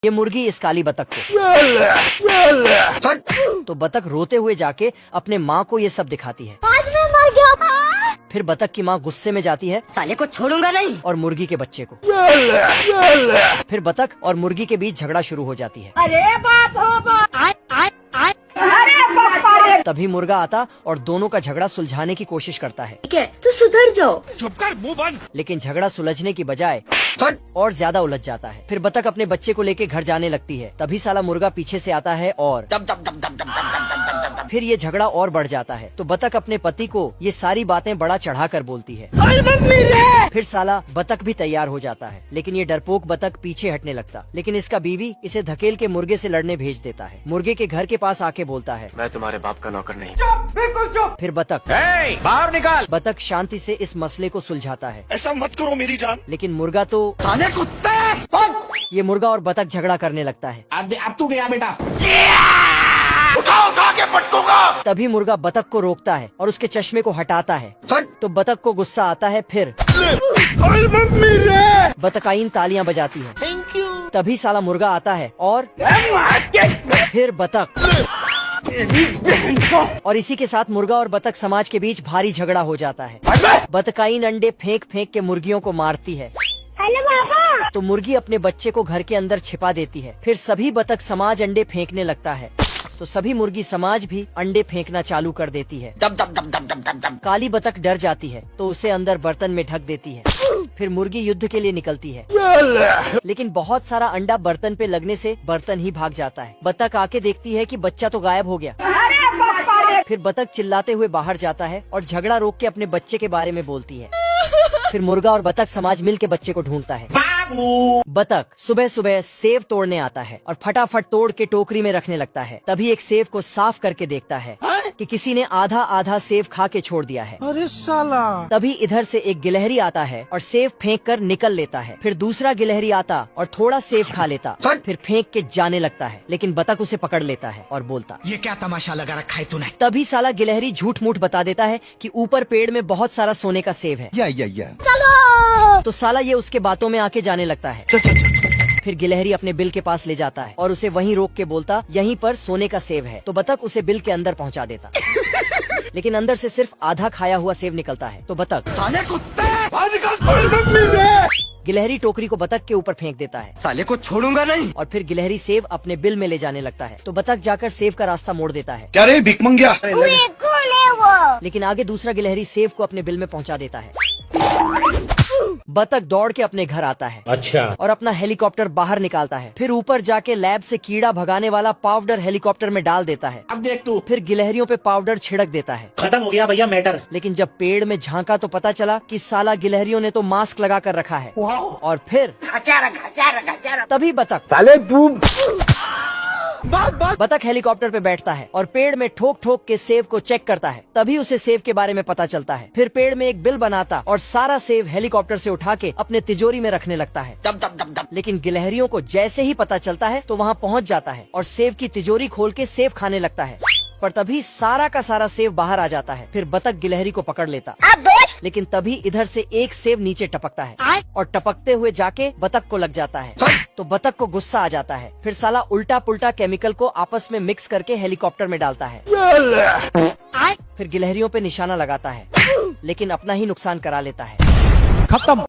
ये मुर्गी इस काली बतख को। तो बतख रोते हुए जाके अपने माँ को ये सब दिखाती है। आज मैं मर गया। फिर बतख की माँ गुस्से में जाती है, साले को छोड़ूंगा नहीं। और मुर्गी के बच्चे को। फिर बतख और मुर्गी के बीच झगड़ा शुरू हो जाती है। अरे बाप हो बाप। अरे बाप रे। तभी मुर्गा आता और दोनों का झगड़ा सुलझाने की कोशिश करता है। ठीक है, तू सुधर जाओ। चुप कर, मुंह बंद। लेकिन झगड़ा सुलझने की बजाय और ज्यादा उलझ जाता है। फिर बतख अपने बच्चे को लेके घर जाने लगती है। तभी साला मुर्गा पीछे से आता है और फिर ये झगड़ा और बढ़ जाता है। तो बतख अपने पति को ये सारी बातें बड़ा चढ़ाकर बोलती है। फिर साला बतख भी तैयार हो जाता है, लेकिन ये डरपोक बतख पीछे हटने लगता। लेकिन इसका बीवी इसे धकेल के मुर्गे से लड़ने भेज देता है। मुर्गे के घर के पास आके बोलता है, मैं तुम्हारे बाप का नौकर नहीं। बिल्कुल चुप। फिर बतख बाहर निकाल। बतख शांति से इस मसले को सुलझाता है। ऐसा मत करो मेरी जान। लेकिन मुर्गा तो साले कुत्ते। ये मुर्गा और बतख झगड़ा करने लगता है। अब तू गया बेटा। उठा के पटकूंगा। तभी मुर्गा बतख को रोकता है और उसके चश्मे को हटाता है। तो बतख को गुस्सा आता है। फिर बतकाइन तालियां बजाती है। Thank you. तभी साला मुर्गा आता है और फिर बतख, और इसी के साथ मुर्गा और बतख समाज के बीच भारी झगड़ा हो जाता है। बतकाइन अंडे फेंक फेंक के मुर्गियों को मारती है। हेलो बाबा। तो मुर्गी अपने बच्चे को घर के अंदर छिपा देती है। फिर सभी बतख समाज अंडे फेंकने लगता है। तो सभी मुर्गी समाज भी अंडे फेंकना चालू कर देती है। काली बतख डर जाती है तो उसे अंदर बर्तन में ढक देती है। फिर मुर्गी युद्ध के लिए निकलती है, लेकिन बहुत सारा अंडा बर्तन पे लगने से बर्तन ही भाग जाता है। बतख आके देखती है कि बच्चा तो गायब हो गया। अरे बाप रे। फिर बतख चिल्लाते हुए बाहर जाता है और झगड़ा रोक के अपने बच्चे के बारे में बोलती है। फिर मुर्गा और बतख समाज मिल के बच्चे को ढूंढता है। बतख सुबह सुबह सेव तोड़ने आता है और फटाफट तोड़ के टोकरी में रखने लगता है। तभी एक सेव को साफ करके देखता है कि किसी ने आधा आधा सेव खा के छोड़ दिया है। अरे साला। तभी इधर से एक गिलहरी आता है और सेव फेंक कर निकल लेता है। फिर दूसरा गिलहरी आता और थोड़ा सेव खा लेता, फिर फेंक के जाने लगता है। लेकिन बतख उसे पकड़ लेता है और बोलता, ये क्या तमाशा लगा रखा है तूने। तभी साला गिलहरी झूठ मूठ बता देता है कि ऊपर पेड़ में बहुत सारा सोने का सेव है। चलो। तो साला ये उसके बातों में आके जाने लगता है। फिर गिलहरी अपने बिल के पास ले जाता है और उसे वहीं रोक के बोलता, यहीं पर सोने का सेव है। तो बतख उसे बिल के अंदर पहुंचा देता, लेकिन अंदर से सिर्फ आधा खाया हुआ सेव निकलता है। तो बतख साले कुत्ते। गिलहरी टोकरी को बतख के ऊपर फेंक देता है। साले को छोड़ूंगा नहीं। और फिर गिलहरी सेव अपने बिल में ले जाने लगता है। तो बतख जाकर सेव का रास्ता मोड़ देता है। क्या रे भिख मंगिया। कौन है वो? लेकिन आगे दूसरा गिलहरी सेव को अपने बिल में पहुंचा देता है। बतख दौड़ के अपने घर आता है। अच्छा। और अपना हेलीकॉप्टर बाहर निकालता है। फिर ऊपर जाके लैब से कीड़ा भगाने वाला पाउडर हेलीकॉप्टर में डाल देता है। अब देख तू। फिर गिलहरियों पे पाउडर छिड़क देता है। खत्म हो गया भैया मैटर। लेकिन जब पेड़ में झांका तो पता चला कि साला गिलहरियों ने तो मास्क लगा कर रखा है। और फिर तभी बतख साले तू। बतख हेलीकॉप्टर पे बैठता है और पेड़ में ठोक ठोक के सेव को चेक करता है। तभी उसे सेव के बारे में पता चलता है। फिर पेड़ में एक बिल बनाता और सारा सेव हेलीकॉप्टर से उठा के अपने तिजोरी में रखने लगता है। लेकिन गिलहरियों को जैसे ही पता चलता है तो वहाँ पहुँच जाता है और सेव की तिजोरी खोल के सेव खाने लगता है। पर तभी सारा का सारा सेव बाहर आ जाता है। फिर बतख गिलहरी को पकड़ लेता, लेकिन तभी इधर से एक सेव नीचे टपकता है और टपकते हुए जाके बतख को लग जाता है। तो बतख को गुस्सा आ जाता है। फिर साला उल्टा पुल्टा केमिकल को आपस में मिक्स करके हेलीकॉप्टर में डालता है। फिर गिलहरियों पे निशाना लगाता है, लेकिन अपना ही नुकसान करा लेता है। खत्म।